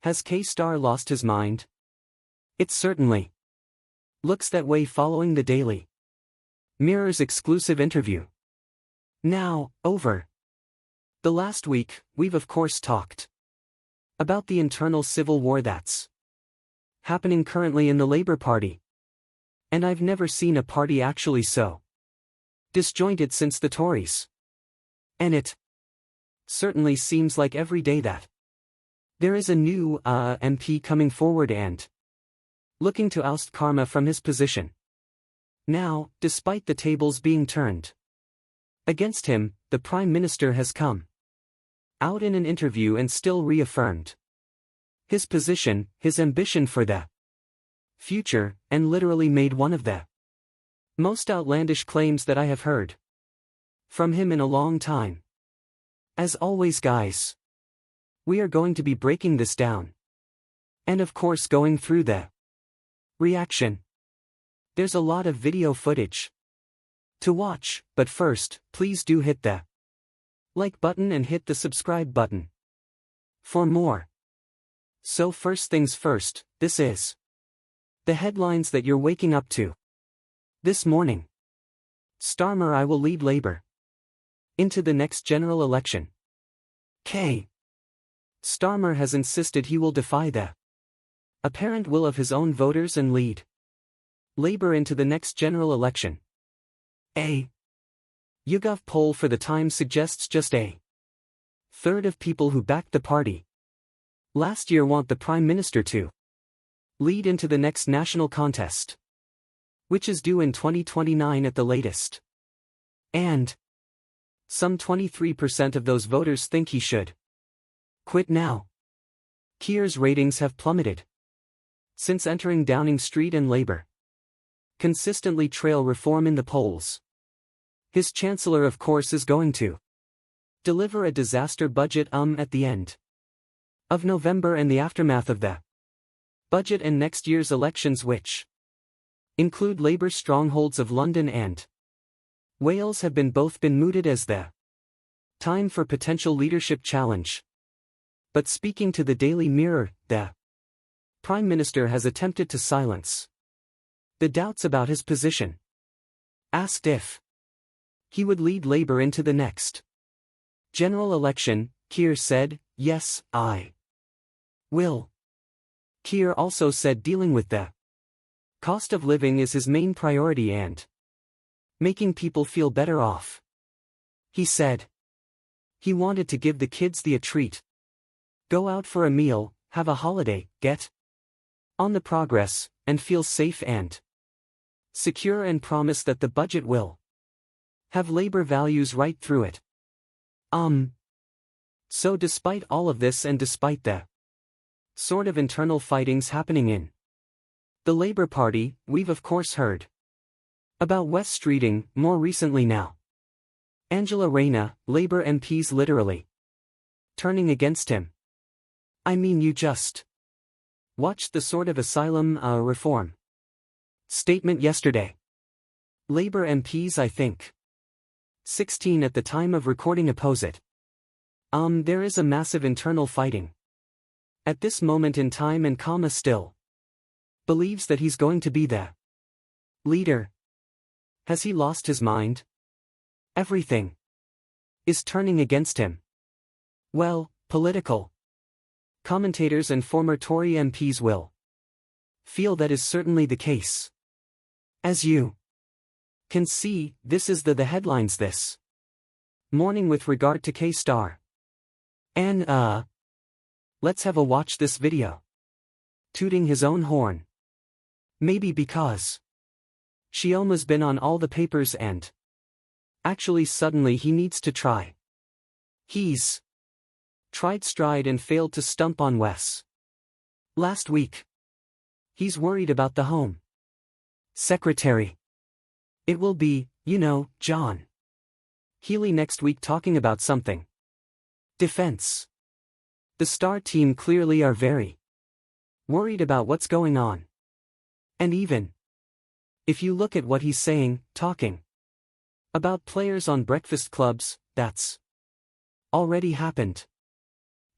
Has K-Star lost his mind? It certainly looks that way following the Daily Mirror's exclusive interview. Now, over the last week, we've of course talked about the internal civil war that's happening currently in the Labour Party. And I've never seen a party actually so disjointed since the Tories. And it certainly seems like every day that there is a new MP coming forward and looking to oust Karma from his position. Now, despite the tables being turned against him, the Prime Minister has come out in an interview and still reaffirmed his position, his ambition for the future, and literally made one of the most outlandish claims that I have heard from him in a long time. As always, guys, we are going to be breaking this down. And of course going through the reaction. There's a lot of video footage to watch, but first, please do hit the like button and hit the subscribe button for more. So first things first, this is the headlines that you're waking up to this morning. Starmer I will lead Labour into the next general election. K. Starmer has insisted he will defy the apparent will of his own voters and lead Labour into the next general election. A YouGov poll for the Times suggests just a third of people who backed the party last year want the Prime Minister to lead into the next national contest, which is due in 2029 at the latest. And some 23% of those voters think he should quit now. Keir's ratings have plummeted since entering Downing Street, and Labour consistently trail reform in the polls. His Chancellor of course is going to deliver a disaster budget at the end of November and the aftermath of the budget and next year's elections, which include Labour strongholds of London and Wales, have both been mooted as the time for potential leadership challenge. But speaking to the Daily Mirror, the Prime Minister has attempted to silence the doubts about his position. Asked if he would lead Labour into the next general election, Keir said, "Yes, I will." Keir also said dealing with the cost of living is his main priority and making people feel better off. He said he wanted to give the kids a treat. Go out for a meal, have a holiday, get on the progress, and feel safe and secure, and promise that the budget will have Labour values right through it. So despite all of this and despite the sort of internal fightings happening in the Labour Party, we've of course heard about Wes Streeting more recently now. Angela Rayner, Labour MPs literally turning against him. I mean, you just watched the sort of asylum reform statement yesterday. Labour MPs, I think 16 at the time of recording, oppose it. There is a massive internal fighting at this moment in time, and Kama still believes that he's going to be the leader. Has he lost his mind? Everything is turning against him. Well, political commentators and former Tory MPs will feel that is certainly the case. As you can see, this is the headlines this morning with regard to K-Star. And let's have a watch this video. Tooting his own horn. Maybe because Shioma's been on all the papers and actually suddenly he needs to try. He's tried Stride and failed to stump on Wes last week. He's worried about the Home Secretary. It will be, John Healey next week talking about something. Defense. The Star team clearly are very worried about what's going on. And even if you look at what he's saying, talking about players on breakfast clubs, that's already happened.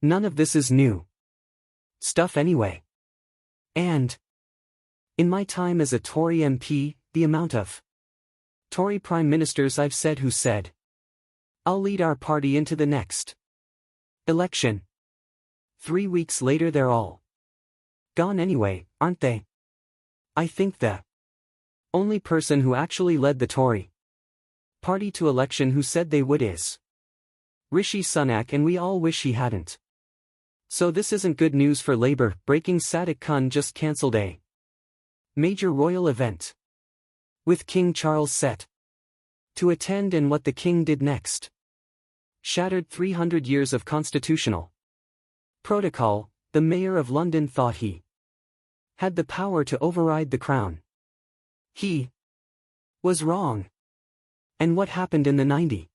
None of this is new. Stuff anyway. And in my time as a Tory MP, the amount of Tory Prime Ministers I've said who said, "I'll lead our party into the next election." 3 weeks later they're all gone anyway, aren't they? I think the only person who actually led the Tory party to election who said they would is Rishi Sunak, and we all wish he hadn't. So this isn't good news for Labour. Breaking: Sadiq Khan just cancelled a major royal event with King Charles set to attend, and what the king did next shattered 300 years of constitutional protocol. The mayor of London thought he had the power to override the crown. He was wrong. And what happened in the 90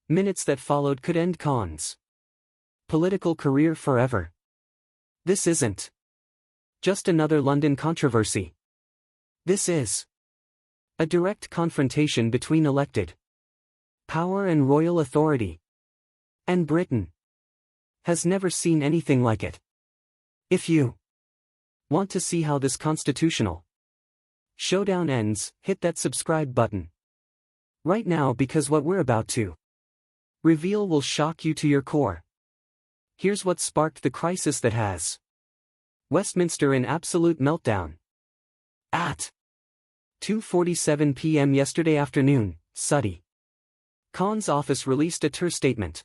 minutes that followed could end Khan's political career forever. This isn't just another London controversy. This is a direct confrontation between elected power and royal authority. And Britain has never seen anything like it. If you want to see how this constitutional showdown ends, hit that subscribe button right now, because what we're about to reveal will shock you to your core. Here's what sparked the crisis that has Westminster in absolute meltdown. At 2:47 p.m. yesterday afternoon, Sadiq Khan's office released a terse statement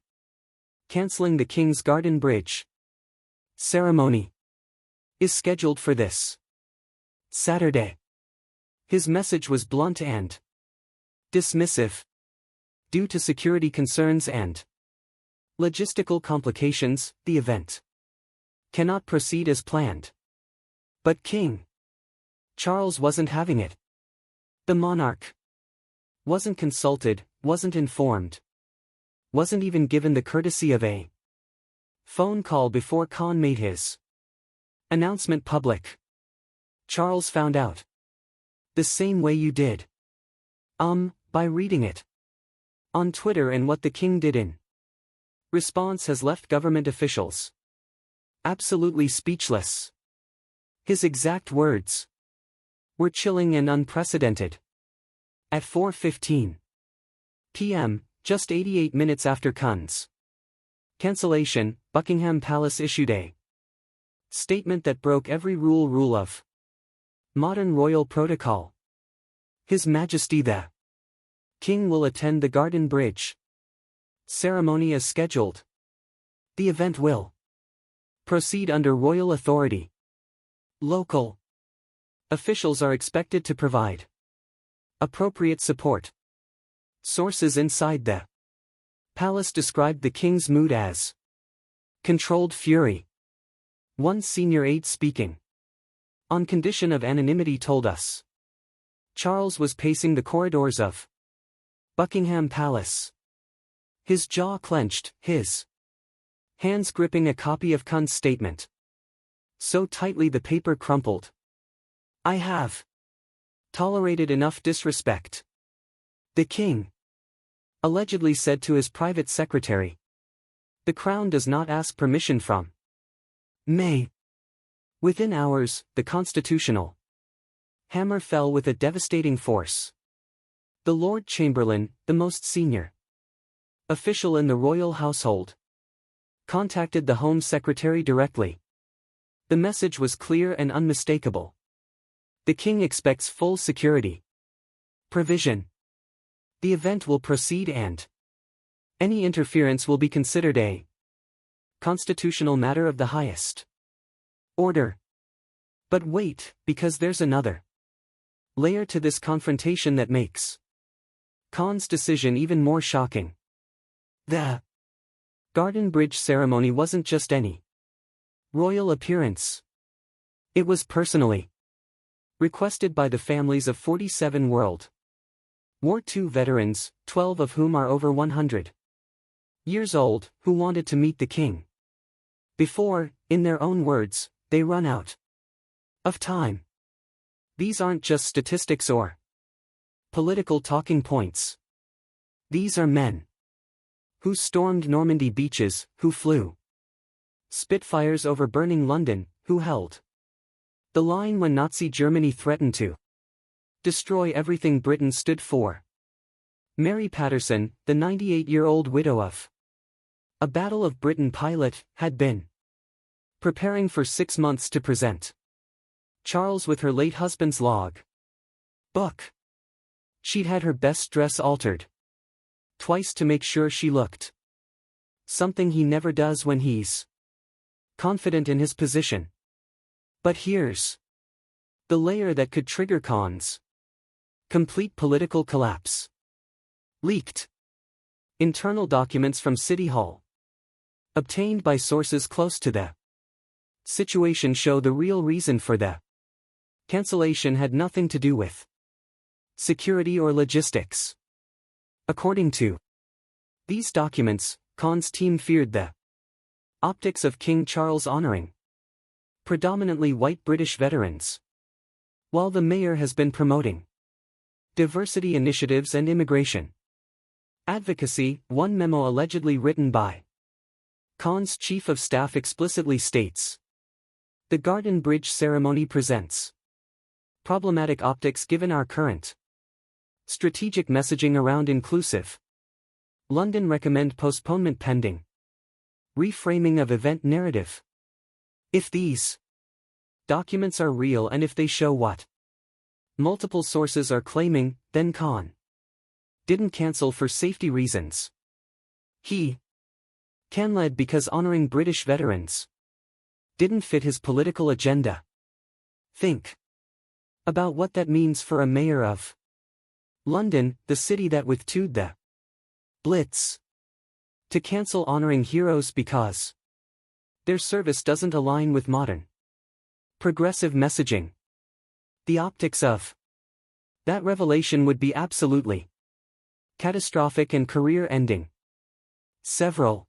cancelling the King's Garden Bridge ceremony is scheduled for this Saturday. His message was blunt and dismissive. Due to security concerns and logistical complications, the event cannot proceed as planned. But King Charles wasn't having it. The monarch wasn't consulted, wasn't informed, wasn't even given the courtesy of a phone call before Khan made his announcement public. Charles found out the same way you did. By reading it on Twitter, and what the king did in response has left government officials absolutely speechless. His exact words were chilling and unprecedented. At 4:15 p.m., just 88 minutes after Khan's cancellation, Buckingham Palace issued a statement that broke every rule of modern royal protocol. His Majesty the King will attend the Garden Bridge ceremony as scheduled. The event will proceed under royal authority. Local officials are expected to provide appropriate support. Sources inside the palace described the king's mood as controlled fury. One senior aide speaking on condition of anonymity told us Charles was pacing the corridors of Buckingham Palace, his jaw clenched, his hands gripping a copy of Khan's statement so tightly the paper crumpled. "I have tolerated enough disrespect," the king allegedly said to his private secretary. The Crown does not ask permission from me. Within hours, the constitutional hammer fell with a devastating force. The Lord Chamberlain, the most senior official in the royal household, contacted the Home Secretary directly. The message was clear and unmistakable. The king expects full security provision. The event will proceed, and any interference will be considered a constitutional matter of the highest order. But wait, because there's another layer to this confrontation that makes Khan's decision even more shocking. The Garden Bridge ceremony wasn't just any royal appearance. It was personally requested by the families of 47 World War II veterans, 12 of whom are over 100 years old, who wanted to meet the king before, in their own words, they run out of time. These aren't just statistics or political talking points. These are men who stormed Normandy beaches, who flew Spitfires over burning London, who held the line when Nazi Germany threatened to destroy everything Britain stood for. Mary Patterson, the 98-year-old widow of a Battle of Britain pilot, had been preparing for 6 months to present Charles with her late husband's log book. She'd had her best dress altered twice to make sure she looked something he never does when he's confident in his position. But here's the layer that could trigger Khan's complete political collapse. Leaked internal documents from City Hall, obtained by sources close to the situation, show the real reason for the cancellation had nothing to do with security or logistics. According to these documents, Khan's team feared the optics of King Charles honoring predominantly white British veterans, while the mayor has been promoting diversity initiatives and immigration advocacy. One memo allegedly written by Khan's chief of staff explicitly states, "The Garden Bridge ceremony presents problematic optics given our current strategic messaging around inclusive London. Recommend postponement pending reframing of event narrative." If these documents are real and if they show what multiple sources are claiming, then Khan didn't cancel for safety reasons. He led because honoring British veterans didn't fit his political agenda. Think about what that means for a mayor of London, the city that withstood the Blitz, to cancel honoring heroes because their service doesn't align with modern progressive messaging. The optics of that revelation would be absolutely catastrophic and career-ending. Several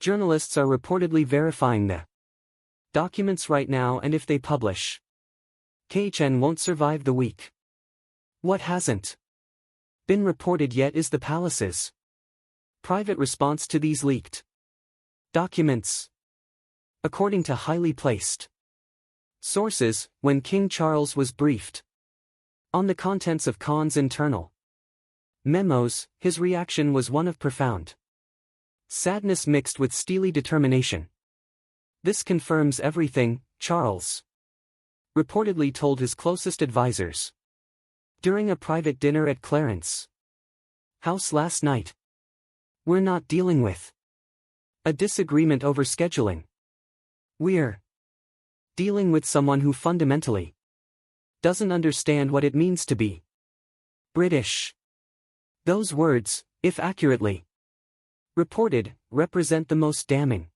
journalists are reportedly verifying the documents right now, and if they publish, KHN won't survive the week. What hasn't been reported yet is the palace's private response to these leaked documents. According to highly placed sources, when King Charles was briefed on the contents of Khan's internal memos, his reaction was one of profound sadness mixed with steely determination. "This confirms everything," Charles reportedly told his closest advisors during a private dinner at Clarence House last night. "We're not dealing with a disagreement over scheduling. We're dealing with someone who fundamentally doesn't understand what it means to be British." Those words, if accurately reported, represent the most damning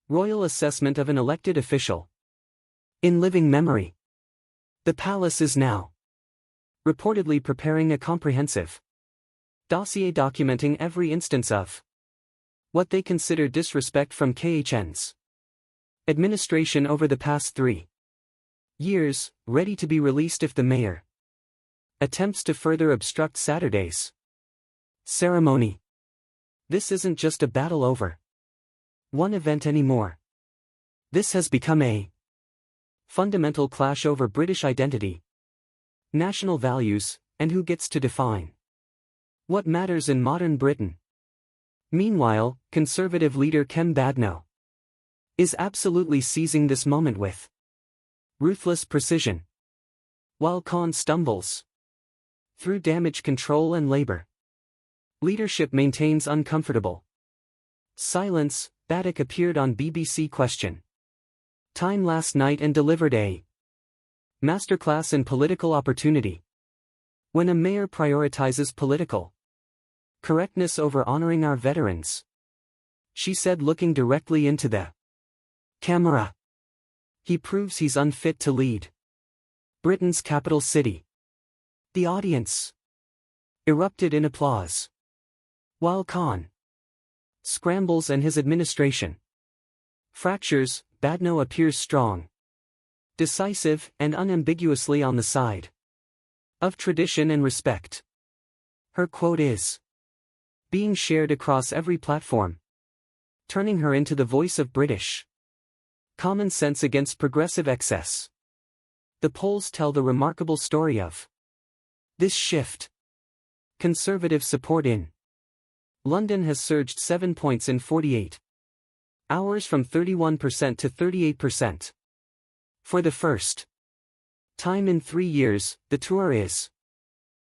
royal assessment of an elected official in living memory. The palace is now reportedly preparing a comprehensive dossier documenting every instance of what they consider disrespect from KHN's administration over the past 3 years, ready to be released if the mayor attempts to further obstruct Saturday's ceremony. This isn't just a battle over one event anymore. This has become a fundamental clash over British identity, national values, and who gets to define what matters in modern Britain. Meanwhile, Conservative leader Ken Badnow is absolutely seizing this moment with ruthless precision. While Khan stumbles through damage control and labor leadership maintains uncomfortable silence, Sadiq appeared on BBC Question Time last night and delivered a masterclass in political opportunity. When a mayor prioritizes political correctness over honoring our veterans, she said, looking directly into the camera, he proves he's unfit to lead Britain's capital city. The audience erupted in applause, while Khan scrambles and his administration fractures. Badnow appears strong, decisive, and unambiguously on the side of tradition and respect. Her quote is being shared across every platform. turning her into the voice of British common sense against progressive excess. The polls tell the remarkable story of this shift. Conservative support in London has surged 7 points in 48 hours from 31% to 38%. For the first time in 3 years, the Tour is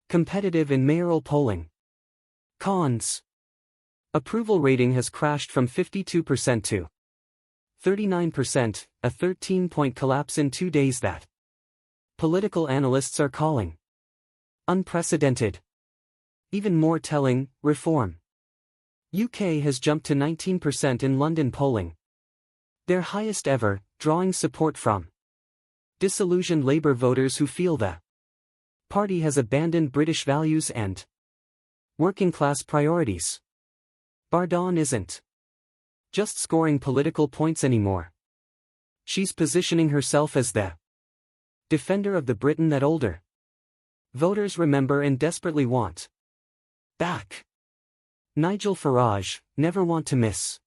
competitive in mayoral polling. Cons. Approval rating has crashed from 52% to 39%, a 13-point collapse in 2 days that political analysts are calling unprecedented. Even more telling, Reform UK has jumped to 19% in London polling, their highest ever, drawing support from disillusioned Labour voters who feel the party has abandoned British values and working-class priorities. Ardern isn't just scoring political points anymore. She's positioning herself as the defender of the Britain that older voters remember and desperately want back. Nigel Farage, never want to miss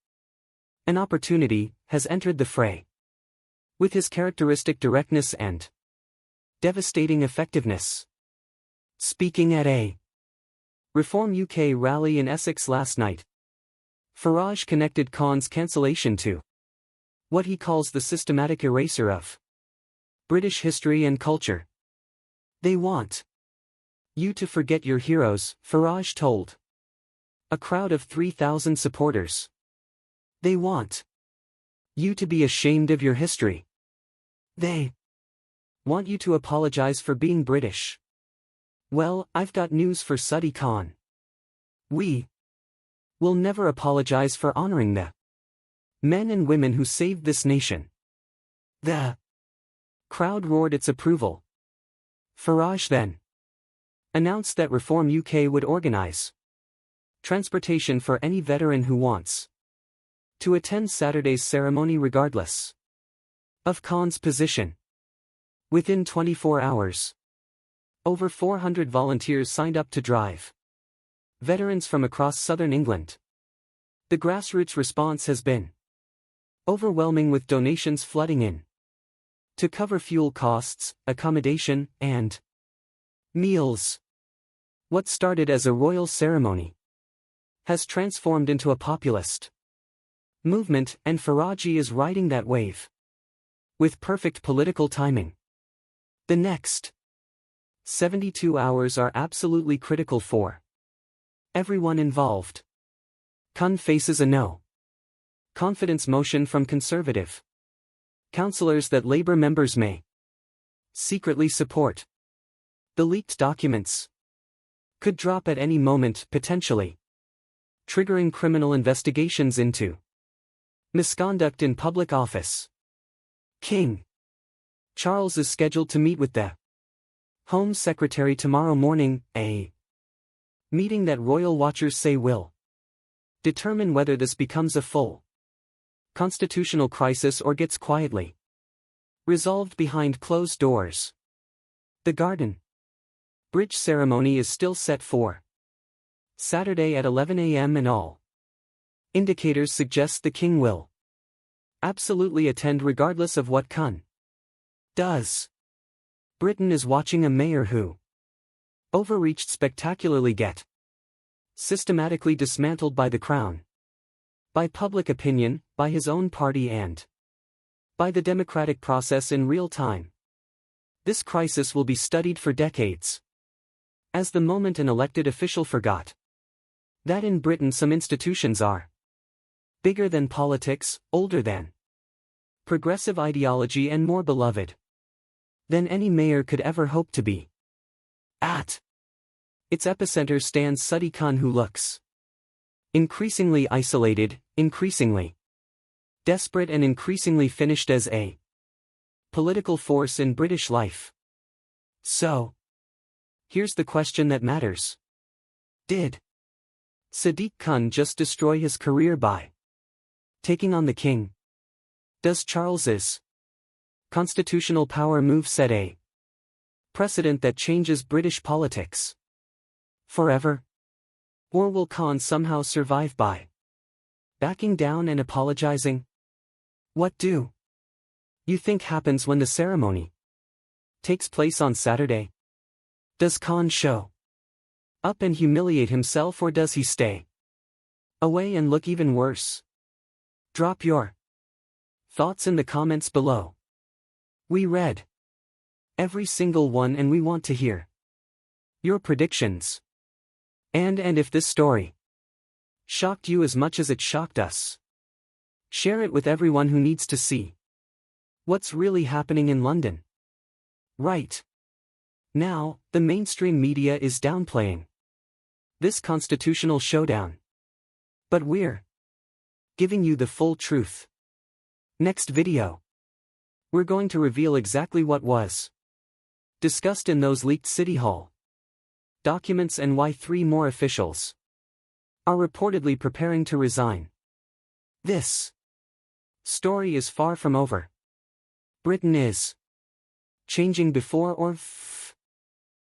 an opportunity, has entered the fray. With his characteristic directness and devastating effectiveness. Speaking at a Reform UK rally in Essex last night, Farage connected Khan's cancellation to what he calls the systematic erasure of British history and culture. They want you to forget your heroes, Farage told a crowd of 3,000 supporters. They want you to be ashamed of your history. They want you to apologize for being British. Well, I've got news for Sadiq Khan. We will never apologize for honoring the men and women who saved this nation. The crowd roared its approval. Farage then announced that Reform UK would organize transportation for any veteran who wants to attend Saturday's ceremony regardless of Khan's position. Within 24 hours, over 400 volunteers signed up to drive veterans from across southern England. The grassroots response has been overwhelming, with donations flooding in to cover fuel costs, accommodation, and meals. What started as a royal ceremony has transformed into a populist movement, and Farage is riding that wave with perfect political timing. The next 72 hours are absolutely critical for everyone involved. Khan faces a no confidence motion from Conservative councillors that Labour members may secretly support. The leaked documents could drop at any moment, potentially triggering criminal investigations into misconduct in public office. King Charles is scheduled to meet with the Home Secretary tomorrow morning, a meeting that royal watchers say will determine whether this becomes a full constitutional crisis or gets quietly resolved behind closed doors. The Garden Bridge ceremony is still set for Saturday at 11 a.m. and all indicators suggest the King will absolutely attend regardless of what Khan does. Britain is watching a mayor who overreached spectacularly get systematically dismantled by the Crown, by public opinion, by his own party, and by the democratic process in real time. This crisis will be studied for decades. As the moment an elected official forgot that in Britain some institutions are bigger than politics, older than progressive ideology, and more beloved than any mayor could ever hope to be. At its epicenter stands Sadiq Khan, who looks increasingly isolated, increasingly desperate, and increasingly finished as a political force in British life. So, here's the question that matters. Did Sadiq Khan just destroy his career by taking on the King? Does Charles's constitutional power move set a precedent that changes British politics forever? Or will Khan somehow survive by Backing down and apologizing? What do you think happens when the ceremony takes place on Saturday? Does Khan show up and humiliate himself, or does he stay away and look even worse? Drop your thoughts in the comments below. We read every single one and we want to hear your predictions. And if this story shocked you as much as it shocked us, share it with everyone who needs to see what's really happening in London right now. The mainstream media is downplaying this constitutional showdown, but we're giving you the full truth. Next video, we're going to reveal exactly what was discussed in those leaked City Hall documents and why 3 more officials are reportedly preparing to resign. This story is far from over. Britain is changing before or